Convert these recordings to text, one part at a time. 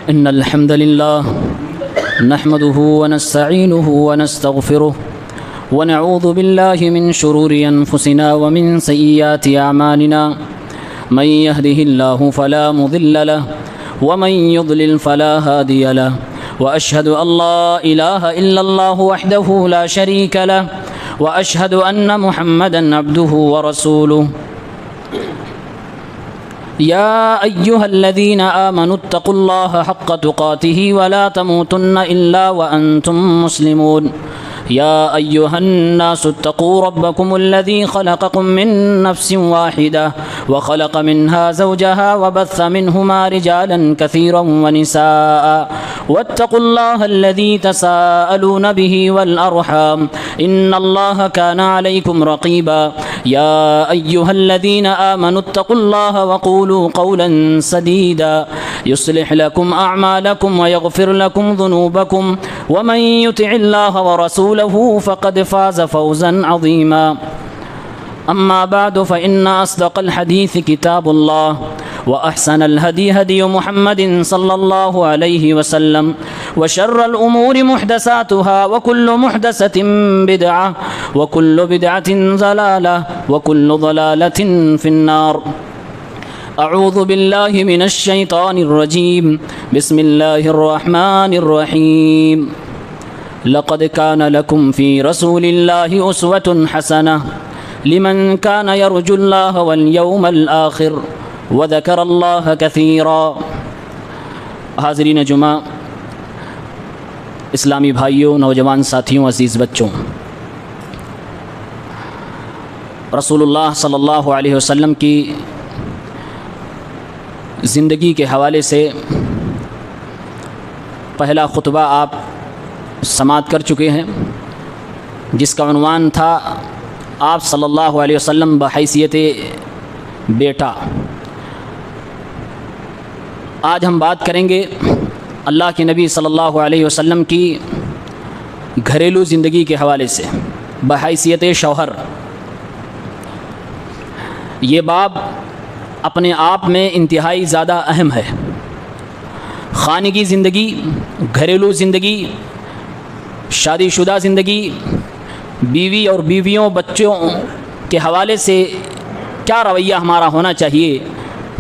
إن الحمد لله نحمده ونستعينه ونستغفره ونعوذ بالله من شرور أنفسنا ومن سيئات أعمالنا من يهده الله فلا مضل له ومن يضلل فلا هادي له وأشهد أن لا إله إلا الله وحده لا شريك له وأشهد أن محمدا عبده ورسوله يا أيها الذين آمنوا اتقوا الله حق تقاته ولا تموتن إلا وأنتم مسلمون يا أيها الناس اتقوا ربكم الذي خلقكم من نفس واحدة وخلق منها زوجها وبث منهما رجالا كثيرا ونساء واتقوا الله الذي تساءلون به والأرحام إن الله كان عليكم رقيبا يا أيها الذين آمنوا اتقوا الله وقولوا قولا سديدا يصلح لكم أعمالكم ويغفر لكم ذنوبكم ومن يطع الله ورسوله فقد فاز فوزا عظيما أما بعد فإن أصدق الحديث كتاب الله وأحسن الهدي هدي محمد صلى الله عليه وسلم وشر الأمور محدثاتها وكل محدثة بدعة وكل بدعة ضلالة وكل ضلالة في النار أعوذ بالله من الشيطان الرجيم بسم الله الرحمن الرحيم لقد كان لكم في رسول الله أسوة حسنة لمن كان يرجو الله واليوم الآخر وذكر الله كثيرا. حاضرین جمعہ، اسلامی بھائیوں، نوجوان ساتھیوں، عزیز بچوں، رسول اللہ صلی اللہ علیہ وسلم کی زندگی کے حوالے سے پہلا خطبہ آپ سماعت کر چکے ہیں، جس کا عنوان تھا آپ صلی اللہ علیہ وسلم بحیثیت بیٹا. آج ہم بات کریں گے اللہ کے نبی صلی اللہ علیہ وسلم کی گھریلو زندگی کے حوالے سے بحیثیت شوہر. یہ باب اپنے آپ میں انتہائی زیادہ اہم ہے. خانگی زندگی، گھریلو زندگی، شادی شدہ زندگی، بیوی اور بیویوں، بچوں کے حوالے سے کیا رویہ ہمارا ہونا چاہیے،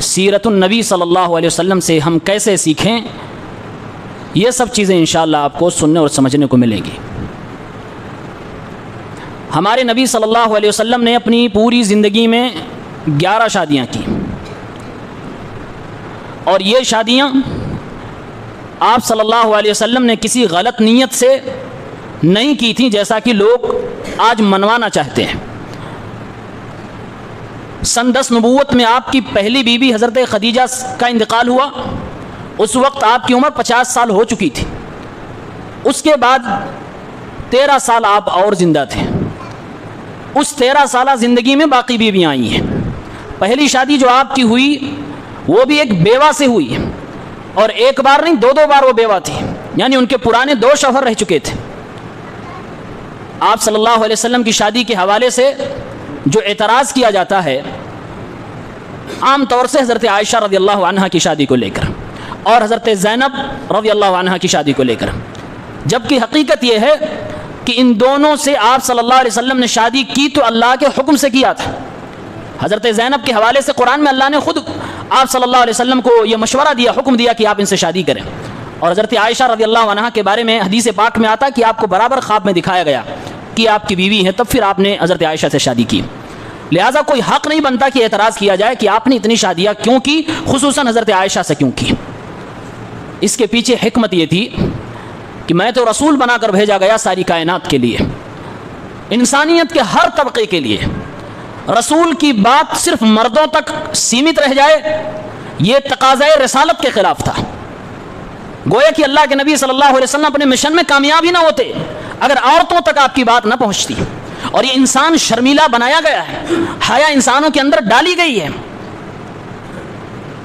سیرت النبی صلی اللہ علیہ وسلم سے ہم کیسے سیکھیں، یہ سب چیزیں انشاءاللہ آپ کو سننے اور سمجھنے کو ملیں گی. ہمارے نبی صلی اللہ علیہ وسلم نے اپنی پوری زندگی میں 11 شادیاں کی، اور یہ شادیاں آپ صلی اللہ علیہ وسلم نے کسی غلط نیت سے نہیں کی تھیں، جیسا کہ لوگ آج منوانا چاہتے ہیں. سن 10 نبوت میں آپ کی پہلی بیوی حضرت خدیجہ کا انتقال ہوا. اس وقت آپ کی عمر 50 سال ہو چکی تھی. اس کے بعد 13 سال آپ اور زندہ تھے. اس 13 سالہ زندگی میں باقی بیویاں آئی ہیں. پہلی شادی جو آپ کی ہوئی وہ بھی ایک بیوہ سے ہوئی، اور ایک بار نہیں 2 بار وہ بیوہ تھی، یعنی ان کے پرانے 2 شوہر رہ چکے تھے. آپ صلی اللہ علیہ وسلم کی شادی کے حوالے سے جو اعتراض کیا جاتا ہے عام طور سے حضرت عائشہ رضی اللہ عنہا کی شادی کو لے کر اور حضرت زینب رضی اللہ عنہا کی شادی کو لے کر، جبکہ حقیقت یہ ہے کہ ان دونوں سے آپ صلی اللہ علیہ وسلم نے شادی کی تو اللہ کے حکم سے کیا تھا. حضرت زینب کے حوالے سے قرآن میں اللہ نے خود آپ صلی اللہ علیہ وسلم کو یہ مشورہ دیا، حکم دیا کہ آپ ان سے شادی کریں. اور حضرت عائشہ رضی اللہ عنہا کے بارے میں حدیث پاک میں آتا کہ آپ کو برابر خواب میں دکھایا گیا کہ آپ کی بیوی ہے، تب پھر آپ نے حضرت عائشہ سے شادی کی. لہٰذا کوئی حق نہیں بنتا کہ اعتراض کیا جائے کہ آپ نے اتنی شادیاں کیوں کی، خصوصاً حضرت عائشہ سے کیوں کی. اس کے پیچھے حکمت یہ تھی کہ میں تو رسول بنا کر بھیجا گیا ساری کائنات کے لیے، انسانیت کے ہر طبقے کے لیے. رسول کی بات صرف مردوں تک سیمت رہ جائے یہ تقاضۂ رسالت کے خلاف تھا. گویا کہ اللہ کے نبی صلی اللہ علیہ وسلم اپنے مشن میں کامیاب ہی نہ ہوتے اگر عورتوں تک آپ کی بات نہ پہنچتی. اور یہ انسان شرمیلا بنایا گیا ہے، حیا انسانوں کے اندر ڈالی گئی ہے.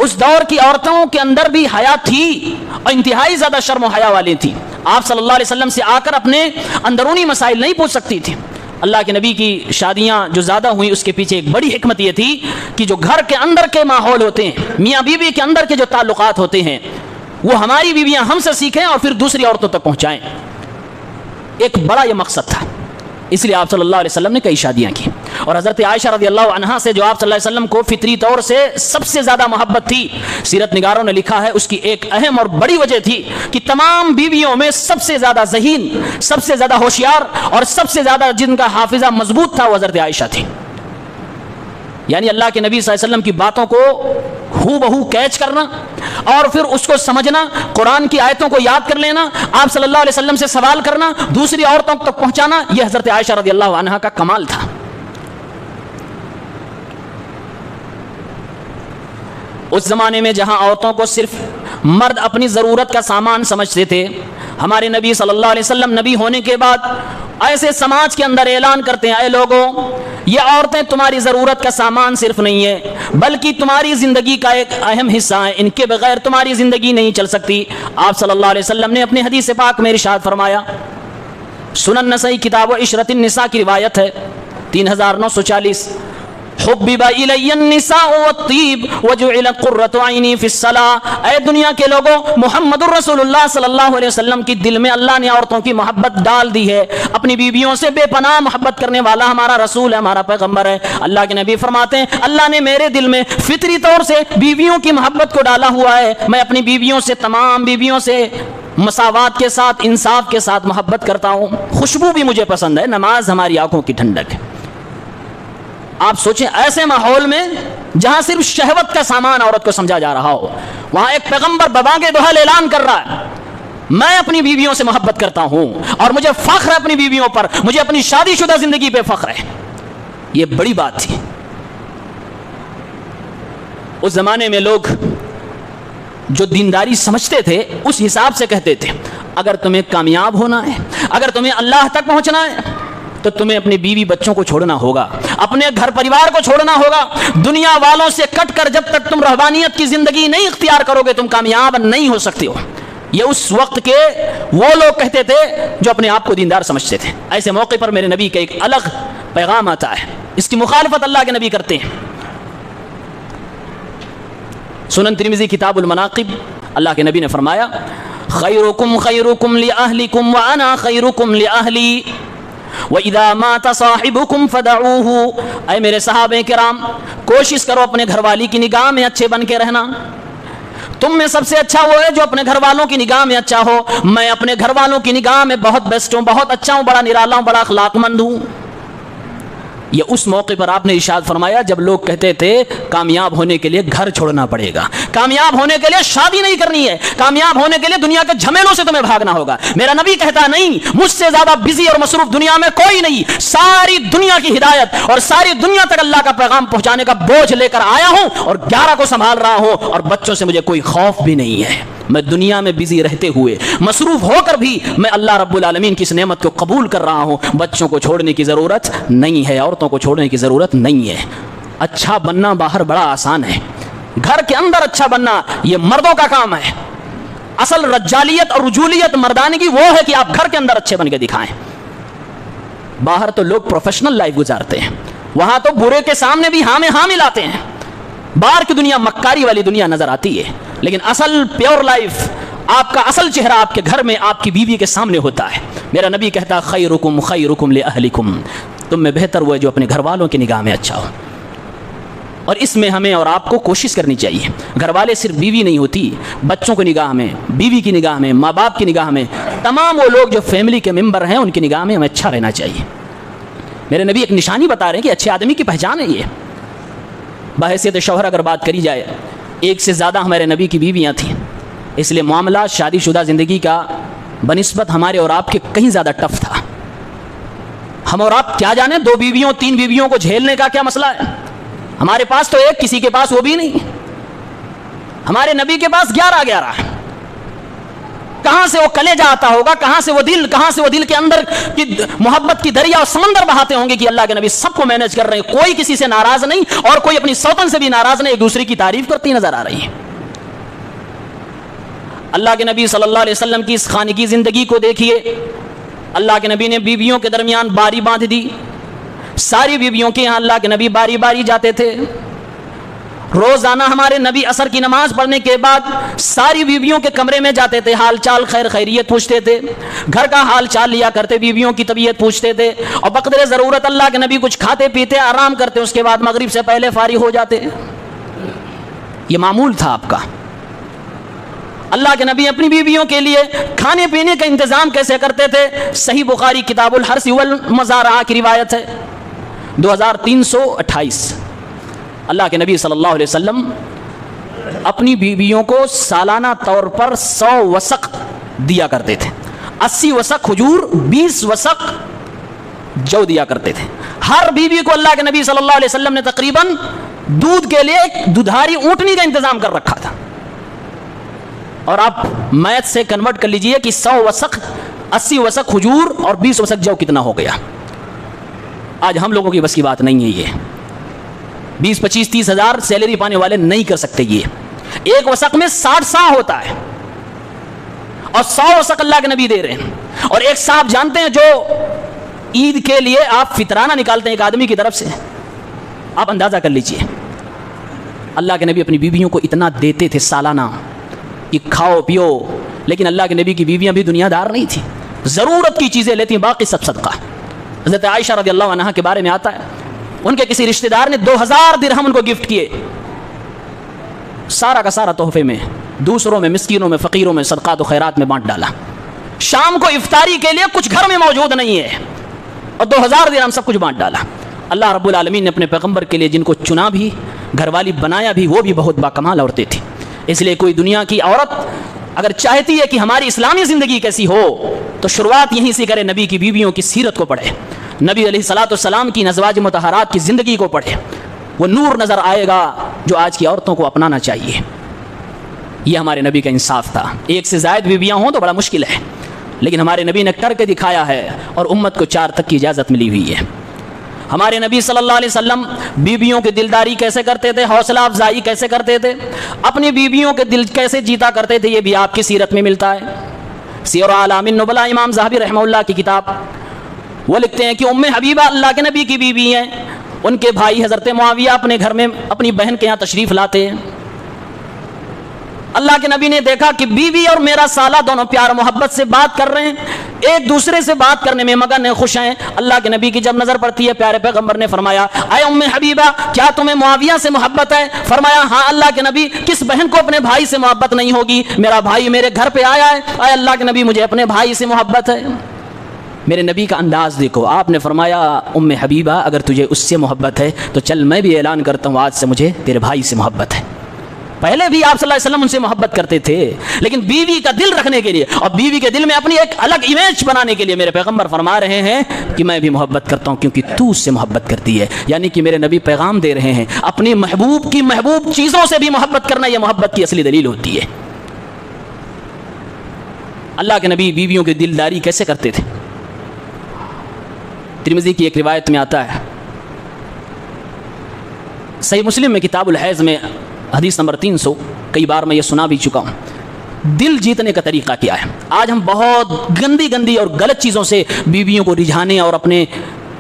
اس دور کی عورتوں کے اندر بھی حیا تھی اور انتہائی زیادہ شرم و حیا والی تھی. آپ صلی اللہ علیہ وسلم سے آ کر اپنے اندرونی مسائل نہیں پوچھ سکتی تھی. اللہ کے نبی کی شادیاں جو زیادہ ہوئیں اس کے پیچھے ایک بڑی حکمت یہ تھی کہ جو گھر کے اندر کے ماحول ہوتے ہیں، میاں بیوی کے اندر کے جو تعلقات ہوتے ہیں، وہ ہماری بیویاں ہم سے سیکھیں اور پھر دوسری عورتوں تک پہنچائیں. ایک بڑا یہ مقصد تھا, اس لیے آپ صلی اللہ علیہ وسلم نے کئی شادیاں کی. اور حضرت عائشہ رضی اللہ عنہا سے جو آپ صلی اللہ علیہ وسلم کو فطری طور سے سب سے زیادہ محبت تھی, سیرت نگاروں نے لکھا ہے اس کی ایک اہم اور بڑی وجہ تھی کہ تمام بیویوں میں سب سے زیادہ ذہین, سب سے زیادہ ہوشیار اور سب سے زیادہ جن کا حافظہ مضبوط تھا وہ حضرت عائشہ تھی. یعنی اللہ کے نبی صلی اللہ علیہ وسلم کی باتوں کو ہو بہو کیچ کرنا اور پھر اس کو سمجھنا, قرآن کی آیتوں کو یاد کر لینا, آپ صلی اللہ علیہ وسلم سے سوال کرنا, دوسری عورتوں تک پہنچانا, یہ حضرت عائشہ رضی اللہ عنہا کا کمال تھا. اس زمانے میں جہاں عورتوں کو صرف مرد اپنی ضرورت کا سامان سمجھتے تھے, ہمارے نبی صلی اللہ علیہ وسلم نبی ہونے کے بعد ایسے سماج کے اندر اعلان کرتے ہیں, اے لوگوں, یہ عورتیں تمہاری ضرورت کا سامان صرف نہیں ہے بلکہ تمہاری زندگی کا ایک اہم حصہ ہے, ان کے بغیر تمہاری زندگی نہیں چل سکتی. آپ صلی اللہ علیہ وسلم نے اپنی حدیث پاک میں ارشاد فرمایا, سنن نسائی کتاب و عشرت النساء کی روایت ہے 3940, حبب الی النساء والطیب وجعلت قرۃ عینی فی الصلاۃ. اے دنیا کے لوگوں, محمد الرسول اللہ صلی اللہ علیہ وسلم کی دل میں اللہ نے عورتوں کی محبت ڈال دی ہے. اپنی بیویوں سے بے پناہ محبت کرنے والا ہمارا رسول ہے, ہمارا پیغمبر ہے. اللہ کے نبی فرماتے ہیں, اللہ نے میرے دل میں فطری طور سے بیویوں کی محبت کو ڈالا ہوا ہے. میں اپنی بیویوں سے, تمام بیویوں سے مساوات کے ساتھ, انصاف کے ساتھ محبت کرتا ہوں. خوشبو بھی مجھے پسند ہے, نماز ہماری آنکھوں کی ٹھنڈک ہے. آپ سوچیں ایسے ماحول میں جہاں صرف شہوت کا سامان عورت کو سمجھا جا رہا ہو, وہاں ایک پیغمبر ببانگ دہل اعلان کر رہا ہے, میں اپنی بیویوں سے محبت کرتا ہوں اور مجھے فخر ہے اپنی بیویوں پر, مجھے اپنی شادی شدہ زندگی پہ فخر ہے. یہ بڑی بات تھی. اس زمانے میں لوگ جو دینداری سمجھتے تھے اس حساب سے کہتے تھے, اگر تمہیں کامیاب ہونا ہے, اگر تمہیں اللہ تک پہنچنا ہے تو تمہیں اپنے بیوی بچوں کو چھوڑنا ہوگا, اپنے گھر پریوار کو چھوڑنا ہوگا. دنیا والوں سے کٹ کر جب تک تم رہبانیت کی زندگی نہیں اختیار کرو گے تم کامیاب نہیں ہو سکتے ہو. یہ اس وقت کے وہ لوگ کہتے تھے جو اپنے آپ کو دیندار سمجھتے تھے. ایسے موقع پر میرے نبی کا ایک الگ پیغام آتا ہے, اس کی مخالفت اللہ کے نبی کرتے ہیں. سنن ترمذی کتاب المناقب, اللہ کے نبی نے فرمایا, خیرکم خیرکم لأہلکم وانا خیرکم لأہلی وَإِذَا مَاتَ صَاحِبُكُمْ فَدَعُوهُ. اے میرے صحابہ کرام, کوشش کرو اپنے گھر والی کی نگاہ میں اچھے بن کے رہنا. تم میں سب سے اچھا وہ ہے جو اپنے گھر والوں کی نگاہ میں اچھا ہو. میں اپنے گھر والوں کی نگاہ میں بہت بیسٹ ہوں, بہت اچھا ہوں, بڑا نرالا ہوں, بڑا اخلاق مند ہوں. یہ اس موقع پر آپ نے ارشاد فرمایا جب لوگ کہتے تھے کامیاب ہونے کے لیے گھر چھوڑنا پڑے گا, کامیاب ہونے کے لیے شادی نہیں کرنی ہے, کامیاب ہونے کے لیے دنیا کے جھمیلوں سے تمہیں بھاگنا ہوگا. میرا نبی کہتا نہیں, مجھ سے زیادہ بزی اور مصروف دنیا میں کوئی نہیں. ساری دنیا کی ہدایت اور ساری دنیا تک اللہ کا پیغام پہنچانے کا بوجھ لے کر آیا ہوں اور 11 کو سنبھال رہا ہوں, اور بچوں سے مجھے کوئی خوف بھی نہیں ہے. میں دنیا میں بزی رہتے ہوئے, مصروف ہو کر بھی میں اللہ رب العالمین کی اس نعمت کو قبول کر رہا ہوں. بچوں کو چھوڑنے کی ضرورت نہیں ہے, عورتوں کو چھوڑنے کی ضرورت نہیں ہے. اچھا بننا باہر بڑا آسان ہے, گھر کے اندر اچھا بننا یہ مردوں کا کام ہے. اصل رجالیت اور رجولیت مردانگی وہ ہے کہ آپ گھر کے اندر اچھے بن کے دکھائیں. باہر تو لوگ پروفیشنل لائف گزارتے ہیں, وہاں تو برے کے سامنے بھی ہاں میں ہاں ملاتے ہیں. باہر کی دنیا مکاری والی دنیا نظر آتی ہے, لیکن اصل پیور لائف, آپ کا اصل چہرہ آپ کے گھر میں آپ کی بیوی کے سامنے ہوتا ہے. میرا نبی کہتا خیرکم خیرکم لأہلکم, تم میں بہتر وہ ہے جو اپنے گھر والوں کی نگاہ میں اچھا ہو. اور اس میں ہمیں اور آپ کو کوشش کرنی چاہیے. گھر والے صرف بیوی نہیں ہوتی, بچوں کی نگاہ میں, بیوی کی نگاہ میں, ماں باپ کی نگاہ میں, تمام وہ لوگ جو فیملی کے ممبر ہیں ان کی نگاہ میں ہمیں اچھا رہنا چاہیے. میرے نبی ایک نشانی بتا رہے ہیں کہ اچھے آدمی کی پہچان ہے یہ. بحیثیت شوہر اگر بات کری جائے, ایک سے زیادہ ہمارے نبی کی بیویاں تھیں, اس لیے معاملات شادی شدہ زندگی کا بنسبت ہمارے اور آپ کے کہیں زیادہ ٹف تھا. ہم اور آپ کیا جانے 2 بیویوں 3 بیویوں کو جھیلنے کا کیا مسئلہ ہے. ہمارے پاس تو ایک, کسی کے پاس وہ بھی نہیں. ہمارے نبی کے پاس 11. کہاں سے وہ کلیجہ آتا ہوگا, کہاں سے وہ دل کے اندر کی محبت کی دریا اور سمندر بہاتے ہوں گے کہ اللہ کے نبی سب کو مینج کر رہے ہیں, کوئی کسی سے ناراض نہیں اور کوئی اپنی سوتن سے بھی ناراض نہیں, ایک دوسرے کی تعریف کرتی نظر آ رہی ہیں. اللہ کے نبی صلی اللہ علیہ وسلم کی اس خانگی زندگی کو دیکھیے. اللہ کے نبی نے بیویوں کے درمیان باری باندھ دی. ساری بیویوں کے یہاں اللہ کے نبی باری باری جاتے تھے روزانہ ہمارے نبی عصر کی نماز پڑھنے کے بعد ساری بیویوں کے کمرے میں جاتے تھے، حال چال خیر خیریت پوچھتے تھے، گھر کا حال چال لیا کرتے، بیویوں کی طبیعت پوچھتے تھے، اور بقدر ضرورت اللہ کے نبی کچھ کھاتے پیتے آرام کرتے، اس کے بعد مغرب سے پہلے فارغ ہو جاتے۔ یہ معمول تھا آپ کا۔ اللہ کے نبی اپنی بیویوں کے لیے کھانے پینے کا انتظام کیسے کرتے تھے؟ صحیح بخاری کتاب الحرث والمزارعہ کی روایت ہے 2328۔ اللہ کے نبی صلی اللہ علیہ وسلم اپنی بیویوں کو سالانہ طور پر 100 وسق دیا کرتے تھے، 80 وسق کھجور، 20 وسق جو دیا کرتے تھے۔ ہر بیوی کو اللہ کے نبی صلی اللہ علیہ وسلم نے تقریباً دودھ کے لیے ایک دودھاری اونٹنی کا انتظام کر رکھا تھا۔ اور آپ میتھ سے کنورٹ کر لیجئے کہ 100 وسق، 80 وسق کھجور اور 20 وسق جو کتنا ہو گیا۔ آج ہم لوگوں کی بس کی بات نہیں ہے، یہ 20 25 30 ہزار سیلری پانے والے نہیں کر سکتے۔ یہ ایک وسق میں 60 سا ہوتا ہے اور 100 وسق اللہ کے نبی دے رہے ہیں۔ اور ایک سا آپ جانتے ہیں جو عید کے لیے آپ فطرانہ نکالتے ہیں ایک آدمی کی طرف سے، آپ اندازہ کر لیجئے۔ اللہ کے نبی اپنی بیویوں کو اتنا دیتے تھے سالانہ کہ کھاؤ پیو، لیکن اللہ کے نبی کی بیویاں بھی دنیا دار نہیں تھی، ضرورت کی چیزیں لیتی، باقی سب صدقہ۔ حضرت عائشہ رضی اللہ عنہا کے بارے میں آتا ہے، ان کے کسی رشتہ دار نے 2000 درہم ان کو گفٹ کیے، سارا کا سارا تحفے میں، دوسروں میں، مسکینوں میں، فقیروں میں، صدقات و خیرات میں بانٹ ڈالا۔ شام کو افطاری کے لیے کچھ گھر میں موجود نہیں ہے اور 2000 درہم سب کچھ بانٹ ڈالا۔ اللہ رب العالمین نے اپنے پیغمبر کے لیے جن کو چنا بھی، گھر والی بنایا بھی، وہ بھی بہت باکمال عورتیں تھیں۔ اس لیے کوئی دنیا کی عورت اگر چاہتی ہے کہ ہماری اسلامی زندگی کیسی ہو تو شروعات یہیں سے کرے، نبی کی بیویوں کی سیرت کو پڑھے، نبی علیہ الصلوۃ والسلام کی ازواج مطہرات کی زندگی کو پڑھے، وہ نور نظر آئے گا جو آج کی عورتوں کو اپنانا چاہیے۔ یہ ہمارے نبی کا انصاف تھا۔ ایک سے زائد بیویاں ہوں تو بڑا مشکل ہے، لیکن ہمارے نبی نے کر کے دکھایا ہے اور امت کو 4 تک کی اجازت ملی ہوئی ہے۔ ہمارے نبی صلی اللہ علیہ وسلم بیویوں کی دلداری کیسے کرتے تھے، حوصلہ افزائی کیسے کرتے تھے، اپنی بیویوں کے دل کیسے جیتا کرتے تھے، یہ بھی آپ کی سیرت میں ملتا ہے۔ سیر اعلام النبلاء امام ذہبی رحمہ اللہ کی کتاب، وہ لکھتے ہیں کہ ام حبیبہ اللہ کے نبی کی بیوی ہیں، ان کے بھائی حضرت معاویہ اپنے گھر میں اپنی بہن کے یہاں تشریف لاتے ہیں۔ اللہ کے نبی نے دیکھا کہ بیوی اور میرا سالہ دونوں پیار محبت سے بات کر رہے ہیں، ایک دوسرے سے بات کرنے میں مگن ہیں، خوش ہیں۔ اللہ کے نبی کی جب نظر پڑتی ہے، پیارے پیغمبر نے فرمایا، اے ام حبیبہ کیا تمہیں معاویہ سے محبت ہے؟ فرمایا ہاں اللہ کے نبی، کس بہن کو اپنے بھائی سے محبت نہیں ہوگی؟ میرا بھائی میرے گھر پہ آیا ہے، اے اللہ کے نبی مجھے اپنے بھائی سے محبت ہے۔ میرے نبی کا انداز دیکھو، آپ نے فرمایا ام حبیبہ اگر تجھے اس سے محبت ہے تو چل میں بھی اعلان کرتا ہوں آج سے مجھے تیرے بھائی سے محبت ہے۔ پہلے بھی آپ صلی اللہ علیہ وسلم ان سے محبت کرتے تھے، لیکن بیوی کا دل رکھنے کے لیے اور بیوی کے دل میں اپنی ایک الگ امیج بنانے کے لیے میرے پیغمبر فرما رہے ہیں کہ میں بھی محبت کرتا ہوں کیونکہ تو اس سے محبت کرتی ہے۔ یعنی کہ میرے نبی پیغام دے رہے ہیں اپنی محبوب کی محبوب چیزوں سے بھی محبت کرنا، یہ محبت کی اصلی دلیل ہوتی ہے۔ اللہ کے نبی بیویوں کی دلداری کیسے کرتے تھے؟ ترمذی کی ایک روایت میں آتا ہے، صحیح مسلم میں کتاب الحیض میں حدیث نمبر 300، کئی بار میں یہ سنا بھی چکا ہوں۔ دل جیتنے کا طریقہ کیا ہے؟ آج ہم بہت گندی اور غلط چیزوں سے بیویوں کو رجھانے اور اپنے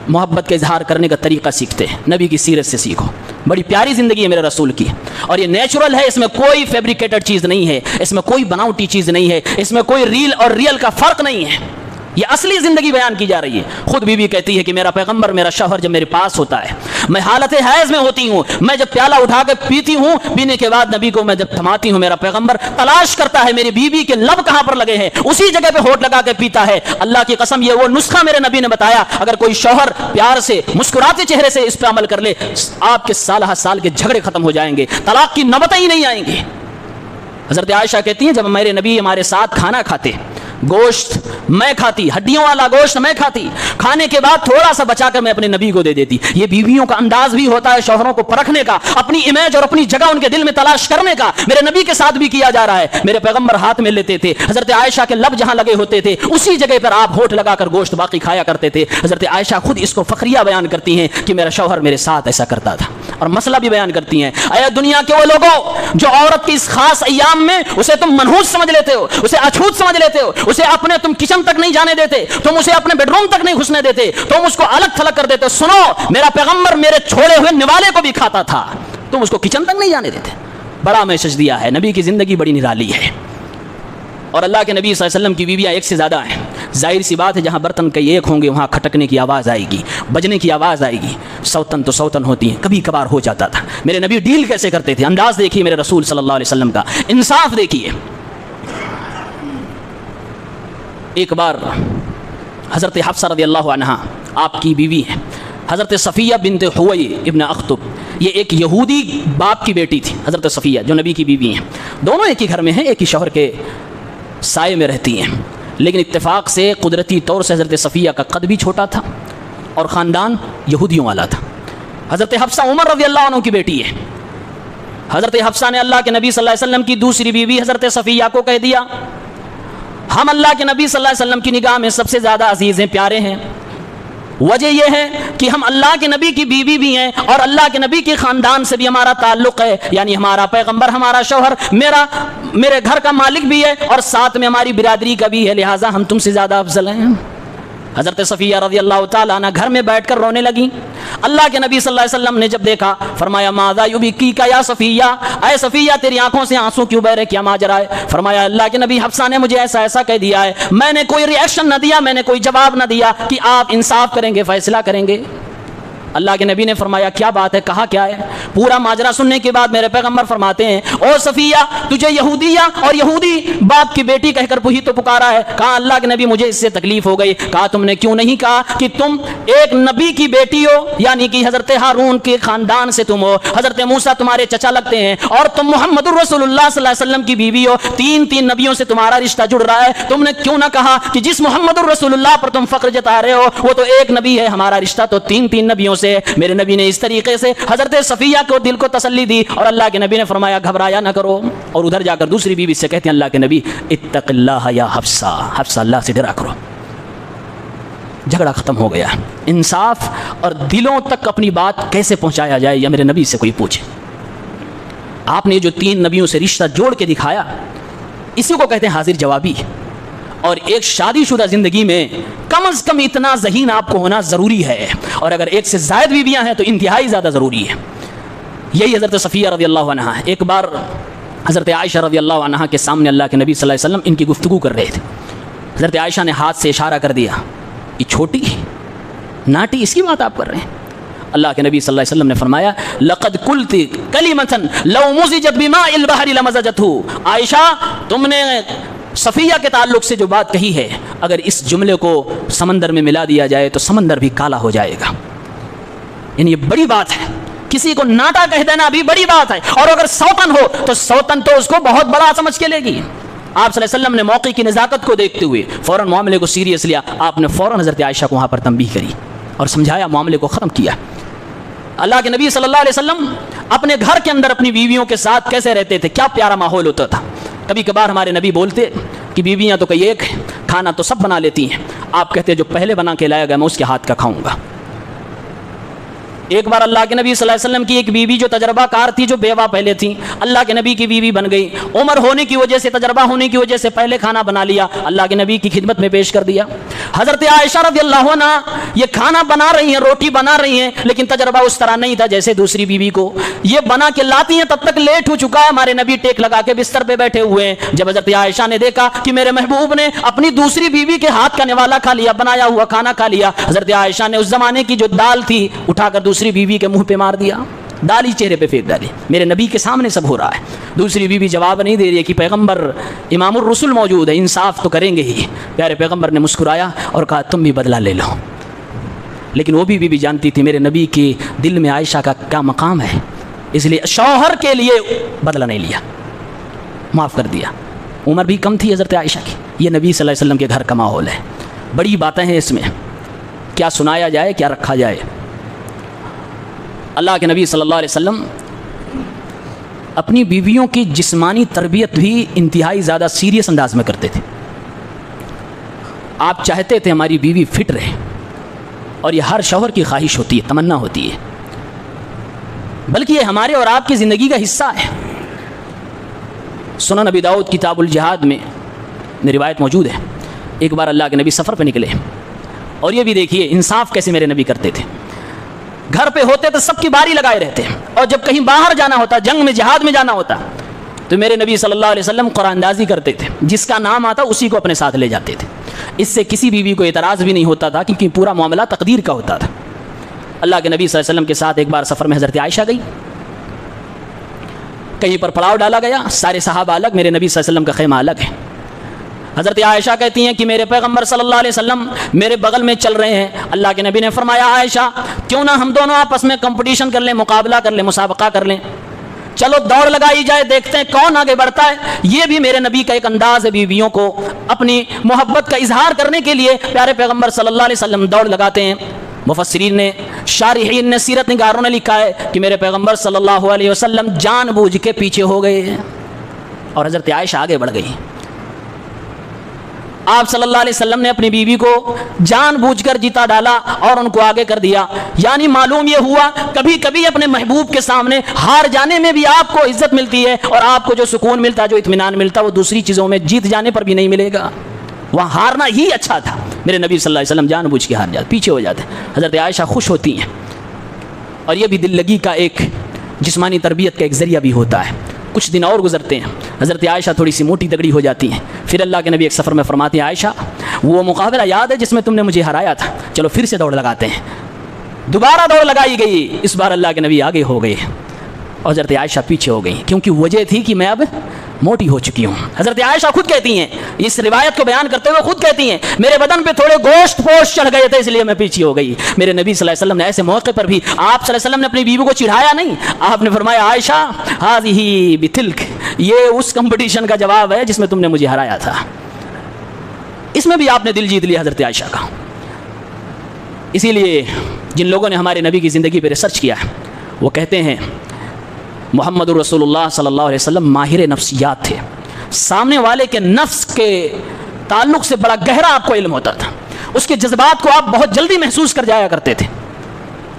محبت کا اظہار کرنے کا طریقہ سیکھتے ہیں۔ نبی کی سیرت سے سیکھو، بڑی پیاری زندگی ہے میرے رسول کی، اور یہ نیچرل ہے، اس میں کوئی فیبریکیٹڈ چیز نہیں ہے، اس میں کوئی بناوٹی چیز نہیں ہے، اس میں کوئی ریل اور ریئل کا فرق نہیں ہے، یہ اصلی زندگی بیان کی جا رہی ہے۔ خود بیوی کہتی ہے کہ میرا پیغمبر، میرا شوہر جب میرے پاس ہوتا ہے، میں حالت حیض میں ہوتی ہوں، میں جب پیالہ اٹھا کے پیتی ہوں، پینے کے بعد نبی کو میں جب تھماتی ہوں، میرا پیغمبر تلاش کرتا ہے میری بیوی کے لب کہاں پر لگے ہیں، اسی جگہ پہ ہونٹ لگا کے پیتا ہے۔ اللہ کی قسم یہ وہ نسخہ میرے نبی نے بتایا، اگر کوئی شوہر پیار سے مسکراتے چہرے سے اس پہ عمل کر لے، آپ کے سال کے جھگڑے ختم ہو جائیں گے، طلاق کی نوبتیں ہی نہیں آئیں گی۔ حضرت عائشہ کہتی ہیں جب میرے نبی ہمارے ساتھ کھانا کھاتے، گوشت میں کھاتی، ہڈیوں والا گوشت میں کھاتی، کھانے کے بعد تھوڑا سا بچا کر میں اپنے نبی کو دے دیتی۔ یہ بیویوں کا انداز بھی ہوتا ہے شوہروں کو پرکھنے کا، اپنی امیج اور اپنی جگہ ان کے دل میں تلاش کرنے کا۔ میرے نبی کے ساتھ بھی کیا جا رہا ہے، میرے پیغمبر ہاتھ میں لیتے تھے، حضرت عائشہ کے لب جہاں لگے ہوتے تھے اسی جگہ پر آپ ہونٹ لگا کر گوشت باقی کھایا کرتے تھے۔ حضرت عائشہ خود اس کو فخریہ بیان کرتی ہیں کہ میرا شوہر میرے ساتھ ایسا کرتا تھا، اور مسئلہ بھی بیان کرتی ہیں، اے دنیا کے وہ لوگوں جو عورت کی اس خاص ایام میں اسے تم منحوس سمجھ لیتے ہو، اسے اچھوت سمجھ لیتے ہو، اسے اپنے تم کچن تک نہیں جانے دیتے، تم اسے اپنے بیڈ روم تک نہیں گھسنے دیتے، تم اس کو الگ تھلگ کر دیتے، سنو میرا پیغمبر میرے چھوڑے ہوئے نوالے کو بھی کھاتا تھا، تم اس کو کچن تک نہیں جانے دیتے. بڑا میسج دیا ہے. نبی کی زندگی بڑی نرالی ہے. اور اللہ کے نبی صلی اللہ علیہ وسلم کی بیویاں ایک سے زیادہ ہیں. ظاہر سی بات ہے جہاں برتن کئی ایک ہوں گے وہاں کھٹکنے کی آواز آئے گی, بجنے کی آواز آئے گی. سوتن تو سوتن ہوتی ہیں, کبھی کبھار ہو جاتا تھا. میرے نبی ڈیل کیسے کرتے تھے, انداز دیکھیے میرے رسول صلی اللہ علیہ وسلم کا, انصاف دیکھیے. ایک بار حضرت حفصہ رضی اللہ عنہا آپ کی بیوی ہیں, حضرت صفیہ بنت حوی ابن اخطب, یہ ایک یہودی باپ کی بیٹی تھی. حضرت صفیہ جو نبی کی بیوی ہیں, دونوں ایک ہی گھر میں ہیں, ایک ہی شوہر کے سائے میں رہتی ہیں. لیکن اتفاق سے قدرتی طور سے حضرت صفیہ کا قد بھی چھوٹا تھا اور خاندان یہودیوں والا تھا. حضرت حفصہ عمر رضی اللہ عنہ کی بیٹی ہے. حضرت حفصہ نے اللہ کے نبی صلی اللہ علیہ وسلم کی دوسری بیوی حضرت صفیہ کو کہہ دیا, ہم اللہ کے نبی صلی اللہ علیہ وسلم کی نگاہ میں سب سے زیادہ عزیز ہیں, پیارے ہیں. وجہ یہ ہے کہ ہم اللہ کے نبی کی بیوی بھی ہیں اور اللہ کے نبی کے خاندان سے بھی ہمارا تعلق ہے, یعنی ہمارا پیغمبر, ہمارا شوہر, میرے گھر کا مالک بھی ہے اور ساتھ میں ہماری برادری کا بھی ہے, لہٰذا ہم تم سے زیادہ افضل ہیں. حضرت صفیہ رضی اللہ تعالیٰ عنہ گھر میں بیٹھ کر رونے لگیں. اللہ کے نبی صلی اللہ علیہ وسلم نے جب دیکھا فرمایا ماذا یبکیک یا صفیہ, اے صفیہ تیری آنکھوں سے آنسو کیوں بہ رہے, کیا ماجرا ہے؟ فرمایا اللہ کے نبی حفصہ نے مجھے ایسا ایسا کہہ دیا ہے, میں نے کوئی ری ایکشن نہ دیا, میں نے کوئی جواب نہ دیا کہ آپ انصاف کریں گے, فیصلہ کریں گے. اللہ کے نبی نے فرمایا کیا بات ہے, کہا کیا ہے؟ پورا ماجرا سننے کے بعد میرے پیغمبر فرماتے ہیں او صفیہ تجھے یہودیہ اور یہودی باپ کی بیٹی کہہ کر ہی تو پکارا ہے. کہا اللہ کے نبی مجھے اس سے تکلیف ہو گئی. کہا تم نے کیوں نہیں کہا کہ تم ایک نبی کی بیٹی ہو, یعنی کہ حضرت ہارون کے خاندان سے تم ہو, حضرت موسیٰ تمہارے چچا لگتے ہیں اور تم محمد الرسول اللہ صلی اللہ علیہ وسلم کی بیوی ہو, تین نبیوں سے تمہارا رشتہ جڑ رہا ہے. تم نے کیوں نہ کہا کہ جس محمد الرسول اللہ پر تم فخر جتا رہے ہو وہ تو ایک نبی ہے, ہمارا رشتہ تو تین نبیوں سے. میرے نبی نے اس طریقے سے حضرت صفیہ کو دل کو تسلی دی اور اللہ کے نبی نے فرمایا گھبرایا نہ کرو. اور ادھر جا کر دوسری بیوی سے کہتے ہیں اللہ کے نبی اتق اللہ یا حفصہ, حفصہ اللہ سے ڈرا کرو. جھگڑا ختم ہو گیا. انصاف اور دلوں تک اپنی بات کیسے پہنچایا جائے یا میرے نبی سے کوئی پوچھے. آپ نے جو 3 نبیوں سے رشتہ جوڑ کے دکھایا اسی کو کہتے ہیں حاضر جوابی. اور ایک شادی شدہ زندگی میں کم از کم اتنا ذہین آپ کو ہونا ضروری ہے, اور اگر ایک سے زائد بیویاں ہیں تو انتہائی زیادہ ضروری ہے. یہی حضرت صفیہ رضی اللہ عنہ ہے. ایک بار حضرت عائشہ رضی اللہ عنہ کے سامنے اللہ کے نبی صلی اللہ علیہ وسلم ان کی گفتگو کر رہے تھے. حضرت عائشہ نے ہاتھ سے اشارہ کر دیا, یہ چھوٹی ناٹی اس کی بات آپ کر رہے ہیں. اللہ کے نبی صلی اللہ علیہ وسلم نے فرمایا لقد قلت کلمۃ لو مزجت بماء البحر لمزجته. عائشہ تم نے صفیہ کے تعلق سے جو بات کہی ہے, اگر اس جملے کو سمندر میں ملا دیا جائے تو سمندر بھی کالا ہو جائے گا. یعنی یہ بڑی بات ہے, کسی کو ناٹا کہہ دینا بھی بڑی بات ہے, اور اگر سوتن ہو تو سوتن تو اس کو بہت بڑا سمجھ کے لے گی. آپ صلی اللہ علیہ وسلم نے موقع کی نزاکت کو دیکھتے ہوئے فوراً معاملے کو سیریس لیا. آپ نے فوراً حضرت عائشہ کو وہاں پر تنبیہ کری اور سمجھایا, معاملے کو ختم کیا. اللہ کے نبی صلی اللہ علیہ وسلم اپنے گھر کے اندر اپنی بیویوں کے ساتھ کیسے رہتے تھے, کیا پیارا ماحول ہوتا تھا. کبھی کبھار ہمارے نبی بولتے کہ بیویاں تو کئی ایک ہیں, کھانا تو سب بنا لیتی ہیں, آپ کہتے جو پہلے بنا کے لایا گیا میں اس کے ہاتھ کا کھاؤں گا. ایک بار اللہ کے نبی صلی اللہ علیہ وسلم کی ایک بیوی جو تجربہ کار تھی, جو بیوہ پہلے تھی, اللہ کے نبی کی بیوی بن گئی. عمر ہونے کی وجہ سے, تجربہ ہونے کی وجہ سے پہلے کھانا بنا لیا, اللہ کے نبی کی خدمت میں پیش کر دیا. حضرت عائشہ رضی اللہ عنہ یہ کھانا بنا رہی ہیں, روٹی بنا رہی ہیں, لیکن تجربہ اس طرح نہیں تھا جیسے دوسری بیوی کو. یہ بنا کے لاتی ہیں, تب تک لیٹ ہو چکا ہے, ہمارے نبی ٹیک لگا کے بستر پہ بیٹھے ہوئے ہیں. جب حضرت عائشہ نے دیکھا کہ میرے محبوب نے اپنی دوسری بیوی کے ہاتھ کا نوالا کھا لیا, بنایا ہوا کھانا کھا لیا, حضرت عائشہ نے اس زمانے کی جو دال تھی اٹھا کر دوسری بیوی کے منہ پہ مار دیا, دالی چہرے پہ پھینک ڈالی. میرے نبی کے سامنے سب ہو رہا ہے. دوسری بیوی جواب نہیں دے رہی ہے کہ پیغمبر امام الرسل موجود ہے, انصاف تو کریں گے ہی. پیارے پیغمبر نے مسکرایا اور کہا تم بھی بدلہ لے لو. لیکن وہ بھی بیوی جانتی تھی میرے نبی کے دل میں عائشہ کا کیا مقام ہے, اس لیے شوہر کے لیے بدلہ نہیں لیا, معاف کر دیا. عمر بھی کم تھی حضرت عائشہ کی. یہ نبی صلی اللہ علیہ وسلم کے گھر کا ماحول ہے. بڑی باتیں ہیں اس میں, کیا سنایا جائے کیا رکھا جائے. اللہ کے نبی صلی اللہ علیہ وسلم اپنی بیویوں کی جسمانی تربیت بھی انتہائی زیادہ سیریس انداز میں کرتے تھے. آپ چاہتے تھے ہماری بیوی فٹ رہے, اور یہ ہر شوہر کی خواہش ہوتی ہے, تمنا ہوتی ہے, بلکہ یہ ہمارے اور آپ کی زندگی کا حصہ ہے. سنن ابی داؤد کتاب الجہاد میں روایت موجود ہے. ایک بار اللہ کے نبی سفر پہ نکلے, اور یہ بھی دیکھیے انصاف کیسے میرے نبی کرتے تھے. گھر پہ ہوتے تو سب کی باری لگائے رہتے ہیں، اور جب کہیں باہر جانا ہوتا، جنگ میں جہاد میں جانا ہوتا، تو میرے نبی صلی اللہ علیہ وسلم قرآن اندازی کرتے تھے، جس کا نام آتا اسی کو اپنے ساتھ لے جاتے تھے۔ اس سے کسی بیوی کو اعتراض بھی نہیں ہوتا تھا، کیونکہ پورا معاملہ تقدیر کا ہوتا تھا۔ اللہ کے نبی صلی اللہ علیہ وسلم کے ساتھ ایک بار سفر میں حضرت عائشہ گئی، کہیں پر پڑاؤ ڈالا گیا، سارے صحابہ الگ، میرے نبی صلی اللہ علیہ وسلم کا خیمہ الگ ہے۔ حضرت عائشہ کہتی ہیں کہ میرے پیغمبر صلی اللہ علیہ وسلم میرے بغل میں چل رہے ہیں۔ اللہ کے نبی نے فرمایا عائشہ کیوں نہ ہم دونوں آپس میں کمپٹیشن کر لیں، مقابلہ کر لیں، مسابقہ کر لیں، چلو دوڑ لگائی جائے، دیکھتے ہیں کون آگے بڑھتا ہے۔ یہ بھی میرے نبی کا ایک انداز ہے، بیویوں کو اپنی محبت کا اظہار کرنے کے لیے پیارے پیغمبر صلی اللہ علیہ وسلم دوڑ لگاتے ہیں۔ مفسرین نے، شارحین نے، سیرت نگاروں نے لکھا ہے کہ میرے پیغمبر صلی اللہ علیہ وسلم جان بوجھ کے پیچھے ہو گئے اور حضرت عائشہ آگے بڑھ گئی۔ آپ صلی اللہ علیہ وسلم نے اپنی بیوی کو جان بوجھ کر جیتا ڈالا اور ان کو آگے کر دیا۔ یعنی معلوم یہ ہوا کبھی کبھی اپنے محبوب کے سامنے ہار جانے میں بھی آپ کو عزت ملتی ہے، اور آپ کو جو سکون ملتا، جو اطمینان ملتا، وہ دوسری چیزوں میں جیت جانے پر بھی نہیں ملے گا۔ وہاں ہارنا ہی اچھا تھا۔ میرے نبی صلی اللہ علیہ وسلم جان بوجھ کے ہار جاتے، پیچھے ہو جاتے۔ حضرت عائشہ خوش ہوتی ہیں، اور یہ بھی دل لگی کا ایک جسمانی تربیت کا ایک ذریعہ بھی ہوتا ہے۔ کچھ دن اور گزرتے ہیں، حضرت عائشہ تھوڑی سی موٹی تگڑی ہو جاتی ہیں۔ پھر اللہ کے نبی ایک سفر میں فرماتے ہیں عائشہ وہ مقابلہ یاد ہے جس میں تم نے مجھے ہرایا تھا، چلو پھر سے دوڑ لگاتے ہیں۔ دوبارہ دوڑ لگائی گئی، اس بار اللہ کے نبی آگے ہو گئے اور حضرت عائشہ پیچھے ہو گئی، کیونکہ وجہ تھی کہ میں اب موٹی ہو چکی ہوں۔ حضرت عائشہ خود کہتی ہیں، اس روایت کو بیان کرتے ہوئے خود کہتی ہیں میرے بدن پہ تھوڑے گوشت پوش چڑھ گئے تھے، اس لیے میں پیچھے ہو گئی۔ میرے نبی صلی اللہ علیہ وسلم نے ایسے موقع پر بھی، آپ صلی اللہ علیہ وسلم نے اپنی بیوی کو چڑھایا نہیں، آپ نے فرمایا عائشہ ہذہ بتلک، یہ اس کمپٹیشن کا جواب ہے جس میں تم نے مجھے ہرایا تھا۔ اس میں بھی آپ نے دل جیت لیا حضرت عائشہ کا۔ اسی لیے جن لوگوں نے ہمارے نبی کی زندگی پہ ریسرچ کیا ہے وہ کہتے ہیں محمد رسول اللہ صلی اللہ علیہ وسلم ماہر نفسیات تھے، سامنے والے کے نفس کے تعلق سے بڑا گہرا آپ کو علم ہوتا تھا، اس کے جذبات کو آپ بہت جلدی محسوس کر جایا کرتے تھے۔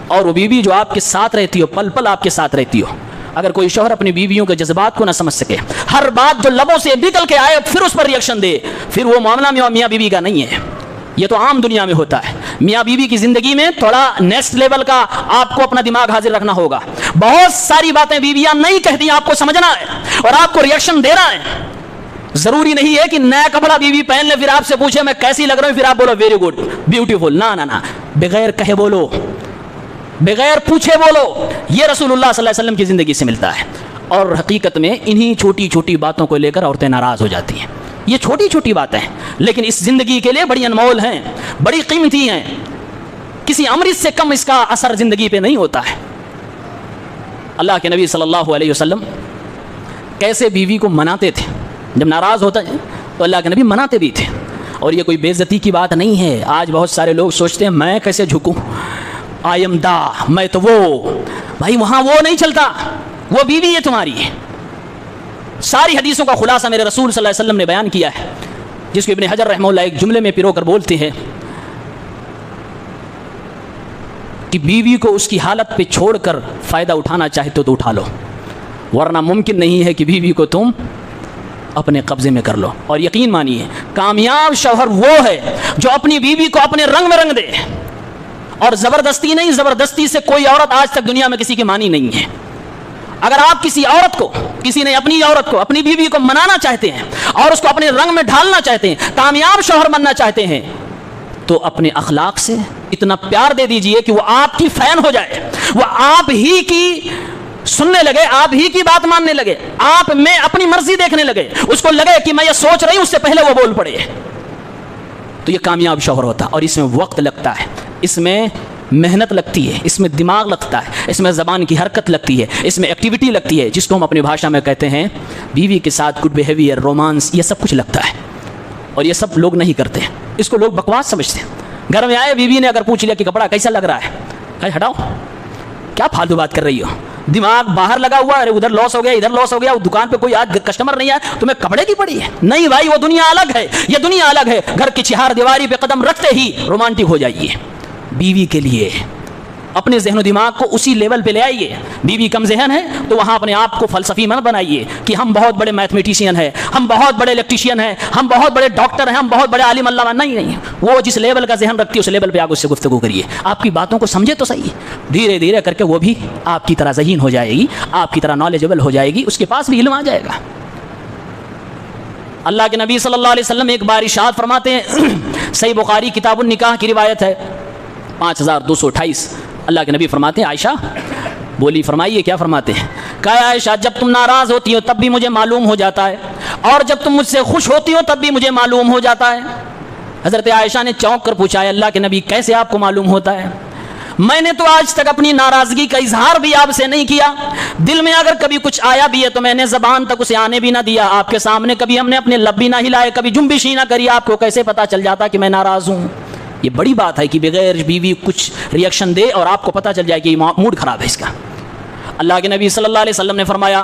اور وہ بیوی جو آپ کے ساتھ رہتی ہو، پل پل آپ کے ساتھ رہتی ہو، اگر کوئی شوہر اپنی بیویوں کے جذبات کو نہ سمجھ سکے، ہر بات جو لبوں سے نکل کے آئے پھر اس پر ریئیکشن دے، پھر وہ معاملہ میاں بیوی کا نہیں ہے۔ یہ تو عام دنیا میں ہوتا ہے، میاں بیوی کی زندگی میں تھوڑا نیکسٹ لیول کا آپ کو اپنا دماغ حاضر رکھنا ہوگا۔ بہت ساری باتیں بیویاں نہیں کہتی، آپ کو سمجھنا ہے اور آپ کو ریئیکشن دینا ہے۔ ضروری نہیں ہے کہ نیا کپڑا بیوی پہن لے پھر آپ سے پوچھے میں کیسی لگ رہا ہوں، پھر آپ بولو ویری گڈ بیوٹیفل، نہ، بغیر کہے بولو، بغیر پوچھے بولو۔ یہ رسول اللہ صلی اللہ علیہ وسلم کی زندگی سے ملتا ہے۔ اور حقیقت میں انہی چھوٹی چھوٹی باتوں کو لے کر عورتیں ناراض ہو جاتی ہیں۔ یہ چھوٹی چھوٹی باتیں ہیں لیکن اس زندگی کے لیے بڑی انمول ہیں، بڑی قیمتی ہیں، کسی امرت سے کم اس کا اثر زندگی پہ نہیں ہوتا ہے۔ اللہ کے نبی صلی اللہ علیہ وسلم کیسے بیوی کو مناتے تھے، جب ناراض ہوتا ہے تو اللہ کے نبی مناتے بھی تھے۔ اور یہ کوئی بے عزتی کی بات نہیں ہے۔ آج بہت سارے لوگ سوچتے ہیں میں کیسے جھکوں، آئی ایم دا، میں تو وہ، بھائی وہاں وہ نہیں چلتا، وہ بیوی ہے تمہاری۔ ساری حدیثوں کا خلاصہ میرے رسول صلی اللہ علیہ وسلم نے بیان کیا ہے، جس کو ابن حجر رحمہ اللہ ایک جملے میں پیرو کر بولتے ہیں کہ بیوی کو اس کی حالت پہ چھوڑ کر فائدہ اٹھانا چاہتے تو اٹھا لو، ورنہ ممکن نہیں ہے کہ بیوی کو تم اپنے قبضے میں کر لو۔ اور یقین مانیے کامیاب شوہر وہ ہے جو اپنی بیوی کو اپنے رنگ میں رنگ دے، اور زبردستی نہیں، زبردستی سے کوئی عورت آج تک دنیا میں کسی کی مانی نہیں ہے۔ اگر آپ کسی عورت کو، کسی نے اپنی عورت کو، اپنی بیوی کو منانا چاہتے ہیں اور اس کو اپنے رنگ میں ڈھالنا چاہتے ہیں، کامیاب شوہر بننا چاہتے ہیں، تو اپنے اخلاق سے اتنا پیار دے دیجئے کہ وہ آپ کی فین ہو جائے، وہ آپ ہی کی سننے لگے، آپ ہی کی بات ماننے لگے، آپ میں اپنی مرضی دیکھنے لگے، اس کو لگے کہ میں یہ سوچ رہی ہوں اس سے پہلے وہ بول پڑے، تو یہ کامیاب شوہر ہوتا۔ اور اس میں وقت لگتا ہے، اس میں محنت لگتی ہے، اس میں دماغ لگتا ہے، اس میں زبان کی حرکت لگتی ہے، اس میں ایکٹیویٹی لگتی ہے، جس کو ہم اپنی بھاشا میں کہتے ہیں بیوی کے ساتھ گڈ بیہیویئر، رومانس، یہ سب کچھ لگتا ہے۔ اور یہ سب لوگ نہیں کرتے ہیں، اس کو لوگ بکواس سمجھتے ہیں۔ گھر میں آئے بیوی نے اگر پوچھ لیا کہ کپڑا کیسا لگ رہا ہے، ہٹاؤ کیا فالتو بات کر رہی ہو، دماغ باہر لگا ہوا ہے، ادھر لاس ہو گیا، ادھر لاس ہو گیا، دکان پہ کوئی آج کسٹمر نہیں آیا، تمہیں کپڑے کی پڑی ہے؟ نہیں بھائی، وہ دنیا الگ ہے، یہ دنیا الگ ہے۔ گھر کی چہار دیواری پہ قدم رکھتے ہی رومانٹک ہو جائیے۔ بیوی کے لیے اپنے ذہن و دماغ کو اسی لیول پہ لے آئیے. بیوی کم ذہن ہے تو وہاں اپنے آپ کو فلسفی مت بنائیے کہ ہم بہت بڑے میتھمیٹیشین ہیں, ہم بہت بڑے الیکٹریشین ہیں, ہم بہت بڑے ڈاکٹر ہیں, ہم بہت بڑے عالم اللہ. نہیں, وہ جس لیول کا ذہن رکھتی ہے اس لیول پہ آپ اس سے گفتگو کریے. آپ کی باتوں کو سمجھے تو صحیح. دھیرے دھیرے کر کے وہ بھی آپ کی طرح ذہین ہو جائے گی, آپ کی طرح نالجبل ہو جائے گی, اس کے پاس بھی علم آ جائے گا. اللہ کے نبی صلی اللہ علیہ وسلم ایک بار ارشاد فرماتے ہیں, صحیح بخاری کتاب النکاح کی روایت ہے 5228. اللہ کے نبی فرماتے ہیں, عائشہ بولی, فرمائیے کیا فرماتے ہیں. کہا عائشہ, جب تم ناراض ہوتی ہو تب بھی مجھے معلوم ہو جاتا ہے, اور جب تم مجھ سے خوش ہوتی ہو تب بھی مجھے معلوم ہو جاتا ہے. حضرت عائشہ نے چونک کر پوچھا, ہے اللہ کے نبی کیسے آپ کو معلوم ہوتا ہے؟ میں نے تو آج تک اپنی ناراضگی کا اظہار بھی آپ سے نہیں کیا. دل میں اگر کبھی کچھ آیا بھی ہے تو میں نے زبان تک اسے آنے بھی نہ دیا. آپ کے سامنے کبھی ہم نے اپنے لب بھی نہ ہلائے, کبھی جنبش ہی نہ کری. آپ کو کیسے پتا چل جاتا کہ میں ناراض ہوں؟ یہ بڑی بات ہے کہ بغیر بیوی کچھ ریئیکشن دے اور آپ کو پتا چل جائے کہ موڈ خراب ہے اس کا. اللہ کے نبی صلی اللہ علیہ وسلم نے فرمایا,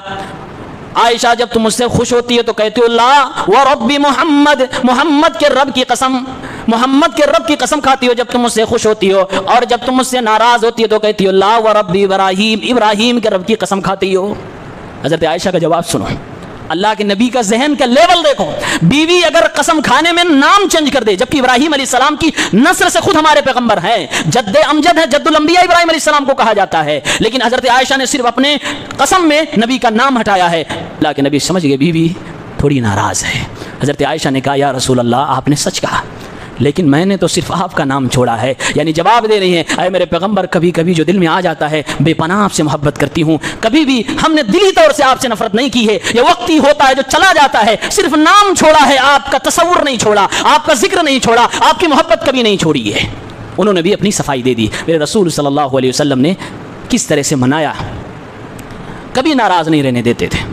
عائشہ جب تم مجھ سے خوش ہوتی ہے تو کہتی ہو اللہ و رب محمد, محمد کے رب کی قسم, محمد کے رب کی قسم کھاتی ہو جب تم مجھ سے خوش ہوتی ہو, اور جب تم مجھ سے ناراض ہوتی ہو تو کہتی ہو اللہ و رب ابراہیم, ابراہیم کے رب کی قسم کھاتی ہو. حضرت عائشہ کا جواب سنو, اللہ کے نبی کا ذہن کا لیول دیکھو. بیوی اگر قسم کھانے میں نام چینج کر دے, جبکہ ابراہیم علیہ السلام کی نسل سے خود ہمارے پیغمبر ہیں, جد امجد ہے, جد الانبیاء ابراہیم علیہ السلام کو کہا جاتا ہے, لیکن حضرت عائشہ نے صرف اپنے قسم میں نبی کا نام ہٹایا ہے. اللہ کے نبی سمجھ گئے بیوی تھوڑی ناراض ہے. حضرت عائشہ نے کہا, یا رسول اللہ آپ نے سچ کہا, لیکن میں نے تو صرف آپ کا نام چھوڑا ہے. یعنی جواب دے رہی ہیں, اے میرے پیغمبر کبھی کبھی جو دل میں آ جاتا ہے بے پناہ آپ سے محبت کرتی ہوں, کبھی بھی ہم نے دلی طور سے آپ سے نفرت نہیں کی ہے. یہ وقتی ہوتا ہے جو چلا جاتا ہے, صرف نام چھوڑا ہے, آپ کا تصور نہیں چھوڑا, آپ کا ذکر نہیں چھوڑا, آپ کی محبت کبھی نہیں چھوڑی ہے. انہوں نے بھی اپنی صفائی دے دی. میرے رسول صلی اللہ علیہ وسلم نے کس طرح سے منایا, کبھی ناراض نہیں رہنے دیتے تھے.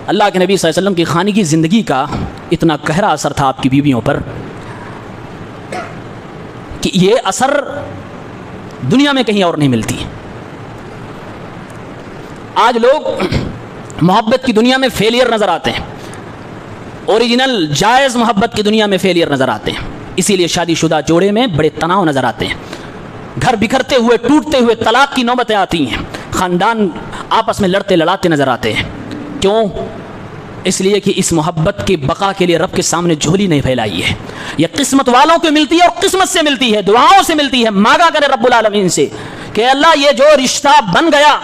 اللہ کے نبی صلی اللہ علیہ وسلم کی خانگی زندگی کا اتنا گہرا اثر تھا آپ کی بیویوں پر کہ یہ اثر دنیا میں کہیں اور نہیں ملتی. آج لوگ محبت کی دنیا میں فیلئر نظر آتے ہیں, اوریجنل جائز محبت کی دنیا میں فیلئر نظر آتے ہیں. اسی لیے شادی شدہ جوڑے میں بڑے تناؤ نظر آتے ہیں, گھر بکھرتے ہوئے, ٹوٹتے ہوئے, طلاق کی نوبتیں آتی ہیں, خاندان آپس میں لڑتے لڑاتے نظر آتے ہیں. کیوں؟ اس لیے کہ اس محبت کی بقا کے لیے رب کے سامنے جھولی نہیں پھیلائی ہے. یہ قسمت والوں کو ملتی ہے اور قسمت سے ملتی ہے, دعاؤں سے ملتی ہے. مانگا کرے رب العالمین سے کہ اللہ یہ جو رشتہ بن گیا,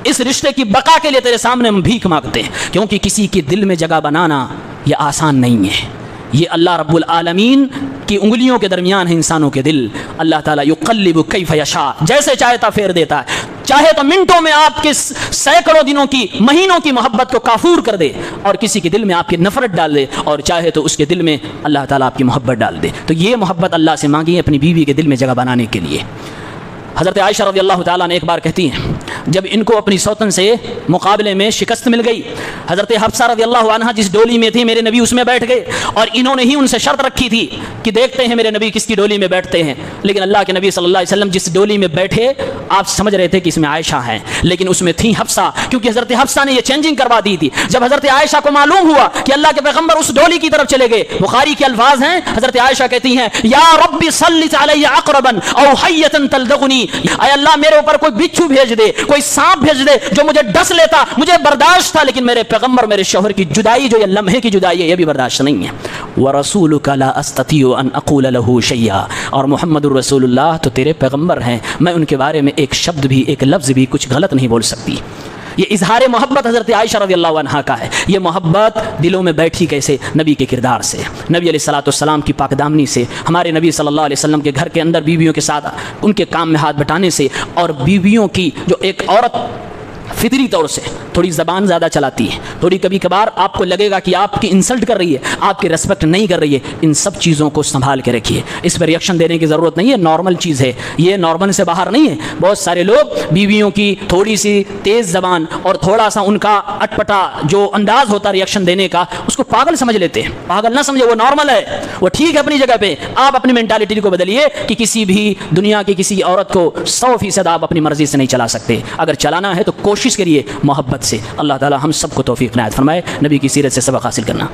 اس رشتے کی بقا کے لیے تیرے سامنے ہم بھیک مانگتے ہیں. کیونکہ کسی کے دل میں جگہ بنانا یہ آسان نہیں ہے. یہ اللہ رب العالمین کی انگلیوں کے درمیان ہے انسانوں کے دل. اللہ تعالیٰ یقلب کیف یشاء, جیسے چاہتا پھیر دیتا ہے. چاہے تو منٹوں میں آپ کے سینکڑوں دنوں کی, مہینوں کی محبت کو کافور کر دے اور کسی کے دل میں آپ کی نفرت ڈال دے, اور چاہے تو اس کے دل میں اللہ تعالیٰ آپ کی محبت ڈال دے. تو یہ محبت اللہ سے مانگی ہے اپنی بیوی کے دل میں جگہ بنانے کے لیے. حضرت عائشہ رضی اللہ تعالیٰ نے ایک بار کہتی ہیں, جب ان کو اپنی سوتن سے مقابلے میں شکست مل گئی, حضرت حفصہ رضی اللہ عنہا جس ڈولی میں تھی میرے نبی اس میں بیٹھ گئے, اور انہوں نے ہی ان سے شرط رکھی تھی کہ دیکھتے ہیں میرے نبی کس کی ڈولی میں بیٹھتے ہیں. لیکن اللہ کے نبی صلی اللہ علیہ وسلم جس ڈولی میں بیٹھے آپ سمجھ رہے تھے کہ اس میں عائشہ ہیں, لیکن اس میں تھی حفصہ, کیونکہ حضرت حفصہ نے یہ چینجنگ کروا دی تھی. جب حضرت عائشہ کو معلوم ہوا کہ اللہ کے پیغمبر اس ڈولی کی طرف چلے گئے, بخاری کے الفاظ ہیں, حضرت عائشہ کہتی ہیں, یا رب سلط علی عقربا او حیۃ تلدغنی, اے اللہ میرے اوپر کوئی بچھو بھیج دے, کوئی سانپ بھیج دے جو مجھے ڈس لیتا, مجھے برداشت تھا, لیکن میرے پیغمبر میرے شوہر کی جدائی جو یہ لمحے کی جدائی ہے یہ بھی برداشت نہیں ہے. وَرَسُولُكَ لَا أَسْتَطِيعُ أَنْ أَقُولَ لَهُ شَيْئًا, اور محمد الرسول اللہ تو تیرے پیغمبر ہیں, میں ان کے بارے میں ایک شبد بھی, ایک لفظ بھی, کچھ غلط نہیں بول سکتی. یہ اظہار محبت حضرت عائشہ رضی اللہ عنہا کا ہے. یہ محبت دلوں میں بیٹھی کیسے؟ نبی کے کردار سے, نبی علیہ الصلوۃ والسلام کی پاک دامنی سے, ہمارے نبی صلی اللہ علیہ وسلم کے گھر کے اندر بیویوں کے ساتھ ان کے کام میں ہاتھ بٹانے سے, اور بیویوں کی جو ایک عورت فطری طور سے تھوڑی زبان زیادہ چلاتی ہے, تھوڑی کبھی کبھار آپ کو لگے گا کہ آپ کی انسلٹ کر رہی ہے, آپ کی ریسپیکٹ نہیں کر رہی ہے, ان سب چیزوں کو سنبھال کے رکھیے. اس پہ ریئیکشن دینے کی ضرورت نہیں ہے, نارمل چیز ہے, یہ نارمل سے باہر نہیں ہے. بہت سارے لوگ بیویوں کی تھوڑی سی تیز زبان اور تھوڑا سا ان کا اٹپٹا جو انداز ہوتا ریئیکشن دینے کا, اس کو پاگل سمجھ لیتے ہیں. پاگل نہ سمجھے, وہ نارمل ہے, وہ ٹھیک ہے اپنی جگہ پہ. آپ اپنی مینٹالٹی کو بدلیے کہ کسی بھی دنیا کی کسی عورت کو 100% آپ اپنی مرضی سے نہیں چلا سکتے. اگر چلانا ہے تو کوشش کریے محبت سے. اللہ تعالی ہم سب کو توفیق عنایت فرمائے. نبی کی سیرت سے سبق حاصل کرنا.